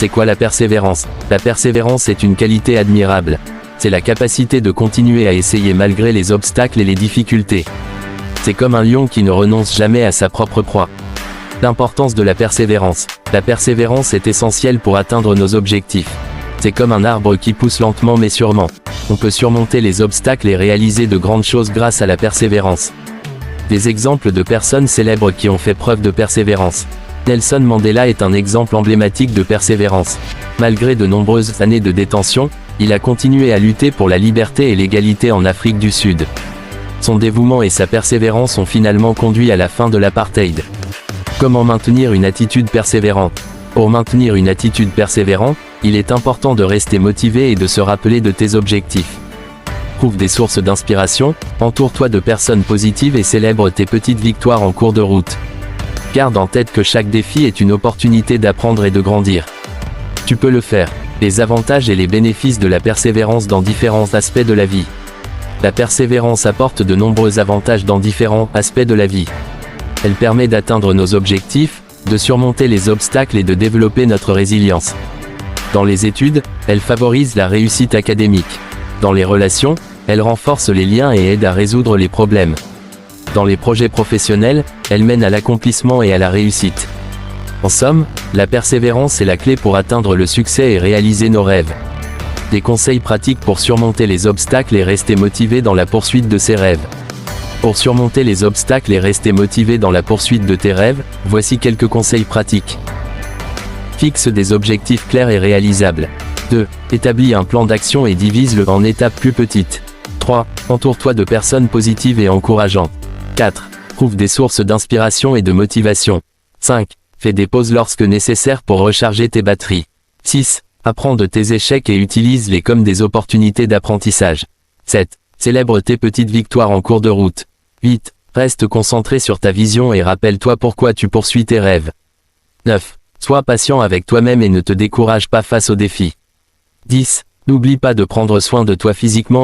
C'est quoi la persévérance? La persévérance est une qualité admirable. C'est la capacité de continuer à essayer malgré les obstacles et les difficultés. C'est comme un lion qui ne renonce jamais à sa propre proie. L'importance de la persévérance. La persévérance est essentielle pour atteindre nos objectifs. C'est comme un arbre qui pousse lentement mais sûrement. On peut surmonter les obstacles et réaliser de grandes choses grâce à la persévérance. Des exemples de personnes célèbres qui ont fait preuve de persévérance. Nelson Mandela est un exemple emblématique de persévérance. Malgré de nombreuses années de détention, il a continué à lutter pour la liberté et l'égalité en Afrique du Sud. Son dévouement et sa persévérance ont finalement conduit à la fin de l'apartheid. Comment maintenir une attitude persévérante? Pour maintenir une attitude persévérante, il est important de rester motivé et de se rappeler de tes objectifs. Trouve des sources d'inspiration, entoure-toi de personnes positives et célèbre tes petites victoires en cours de route. Garde en tête que chaque défi est une opportunité d'apprendre et de grandir. Tu peux le faire. Les avantages et les bénéfices de la persévérance dans différents aspects de la vie. La persévérance apporte de nombreux avantages dans différents aspects de la vie. Elle permet d'atteindre nos objectifs, de surmonter les obstacles et de développer notre résilience. Dans les études, elle favorise la réussite académique. Dans les relations, elle renforce les liens et aide à résoudre les problèmes. Dans les projets professionnels, elle mène à l'accomplissement et à la réussite. En somme, la persévérance est la clé pour atteindre le succès et réaliser nos rêves. Des conseils pratiques pour surmonter les obstacles et rester motivé dans la poursuite de ses rêves. Pour surmonter les obstacles et rester motivé dans la poursuite de tes rêves, voici quelques conseils pratiques. Fixe des objectifs clairs et réalisables. 2. Établis un plan d'action et divise-le en étapes plus petites. 3. Entoure-toi de personnes positives et encourageantes. 4. Trouve des sources d'inspiration et de motivation. 5. Fais des pauses lorsque nécessaire pour recharger tes batteries. 6. Apprends de tes échecs et utilise-les comme des opportunités d'apprentissage. 7. Célèbre tes petites victoires en cours de route. 8. Reste concentré sur ta vision et rappelle-toi pourquoi tu poursuis tes rêves. 9. Sois patient avec toi-même et ne te décourage pas face aux défis. 10. N'oublie pas de prendre soin de toi physiquement